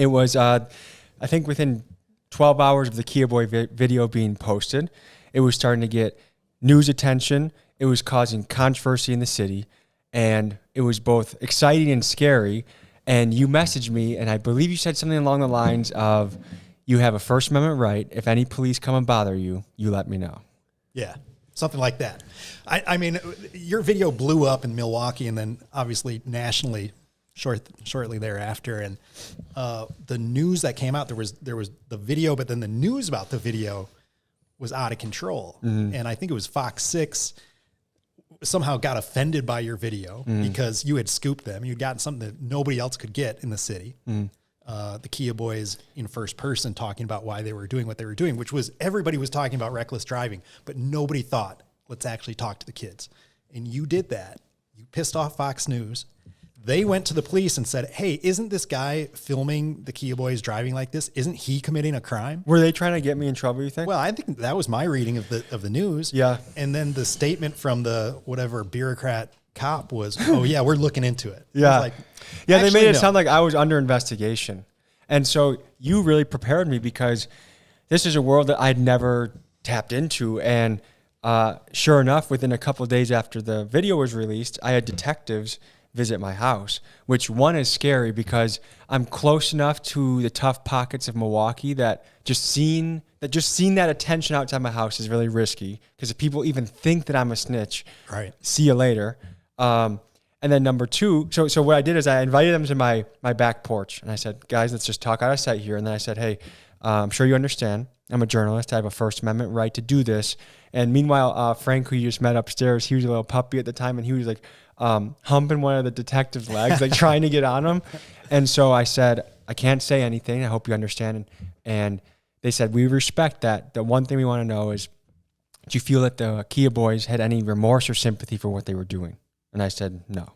It was, I think within 12 hours of the Kia Boy video being posted, it was starting to get news attention. It was causing controversy in the city, and it was both exciting and scary. And you messaged me, and I believe you said something along the lines of, you have a First Amendment right. If any police come and bother you, you let me know. Yeah, something like that. I mean, your video blew up in Milwaukee and then obviously nationally shortly thereafter. And the news that came out, there was the video, but then the news about the video was out of control. Mm-hmm. And I think it was Fox 6 somehow got offended by your video because you had scooped them. You'd gotten something that nobody else could get in the city. The Kia Boys in first person talking about why they were doing what they were doing, which was everybody was talking about reckless driving, but nobody thought, let's actually talk to the kids. And you did that. You pissed off Fox News. They went to the police and said, hey, isn't this guy filming the Kia Boys driving like this? Isn't he committing a crime? Were they trying to get me in trouble, you think? Well, I think that was my reading of the news. Yeah. And then the statement from the whatever bureaucrat cop was, oh yeah, we're looking into it. Yeah. Like, yeah, they made it sound like I was under investigation. And so you really prepared me because this is a world that I'd never tapped into. And sure enough, within a couple of days after the video was released, I had detectives visit my house, which one is scary because I'm close enough to the tough pockets of Milwaukee that just seeing that attention outside my house is really risky because if people even think that I'm a snitch, right? See you later. And then number two, so what I did is I invited them to my back porch and I said, guys, let's just talk out of sight here. And then I said, hey, I'm sure you understand. I'm a journalist. I have a First Amendment right to do this. And meanwhile, Frank, who you just met upstairs, he was a little puppy at the time and he was like humping one of the detective's legs, like trying to get on him. And so I said, I can't say anything. I hope you understand. And they said, we respect that. The one thing we want to know is, do you feel that the Kia Boys had any remorse or sympathy for what they were doing? And I said, no.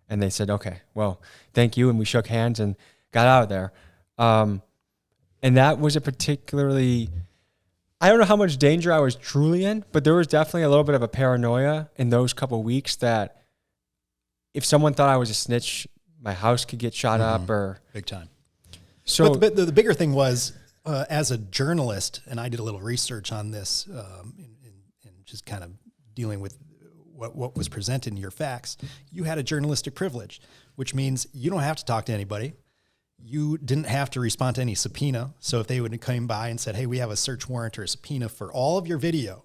And they said, okay, well, thank you. And we shook hands and got out of there. And that was a particularly, I don't know how much danger I was truly in, but there was definitely a little bit of a paranoia in those couple of weeks that if someone thought I was a snitch, my house could get shot up or big time. So but the bigger thing was, as a journalist, and I did a little research on this and just kind of dealing with what was presented in your facts, you had a journalistic privilege, which means you don't have to talk to anybody. You didn't have to respond to any subpoena. So if they would have come by and said, hey, we have a search warrant or a subpoena for all of your video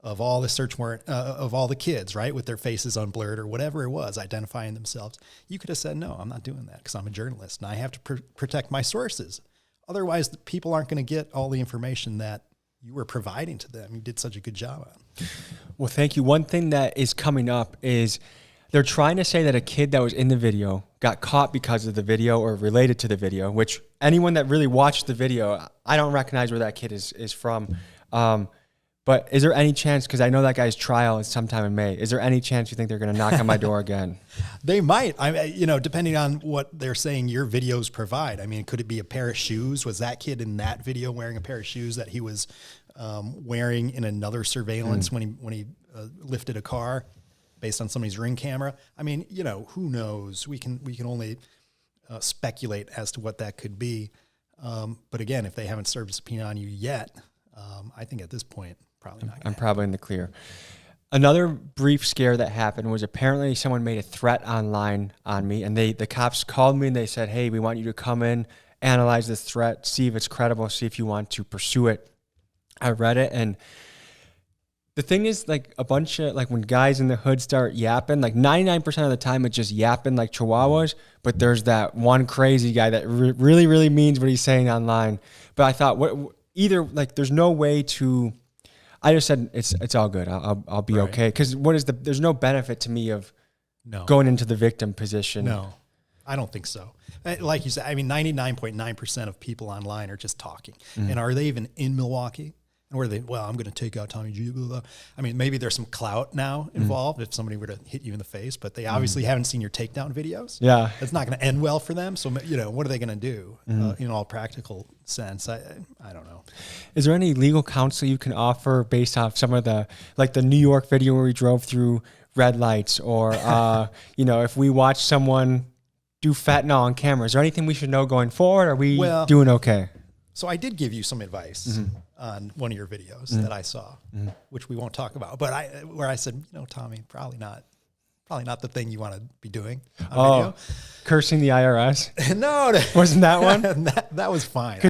of all the search warrant, of all the kids, right, with their faces unblurred or whatever it was, identifying themselves, you could have said, no, I'm not doing that because I'm a journalist and I have to protect my sources. Otherwise, the people aren't going to get all the information that you were providing to them. You did such a good job on. Well, thank you. One thing that is coming up is they're trying to say that a kid that was in the video got caught because of the video or related to the video, which anyone that really watched the video, I don't recognize where that kid is from. But is there any chance, because I know that guy's trial is sometime in May, is there any chance you think they're going to knock on my door again? They might. Depending on what they're saying your videos provide. I mean, could it be a pair of shoes? Was that kid in that video wearing a pair of shoes that he was wearing in another surveillance when he lifted a car based on somebody's Ring camera? I mean, who knows? We can only speculate as to what that could be. But again, if they haven't served a subpoena on you yet, I think at this point, probably not. I'm probably in the clear. Another brief scare that happened was apparently someone made a threat online on me, and the cops called me and they said, hey, we want you to come in, analyze this threat, see if it's credible, see if you want to pursue it. I read it, and the thing is, like, a bunch of, like, when guys in the hood start yapping, like 99% of the time it's just yapping like chihuahuas, but there's that one crazy guy that really, really means what he's saying online. But I thought, there's no way to, I just said, it's all good. I'll be right. Okay. Because there's no benefit to me of going into the victim position. No, I don't think so. Like you said, I mean, 99.9% of people online are just talking. Mm-hmm. And are they even in Milwaukee? And where are they, well, I'm going to take out Tommy G. Blah, blah. I mean, maybe there's some clout now involved if somebody were to hit you in the face, but they obviously haven't seen your takedown videos. Yeah. It's not going to end well for them. So, what are they going to do in all practical sense? I don't know. Is there any legal counsel you can offer based off some of the New York video where we drove through red lights or, if we watch someone do fentanyl on camera. Is there anything we should know going forward? Are we Well- doing okay? So I did give you some advice on one of your videos that I saw, which we won't talk about. But where I said, Tommy, probably not the thing you want to be doing on Cursing the IRS. video. No, Wasn't that one? that was fine.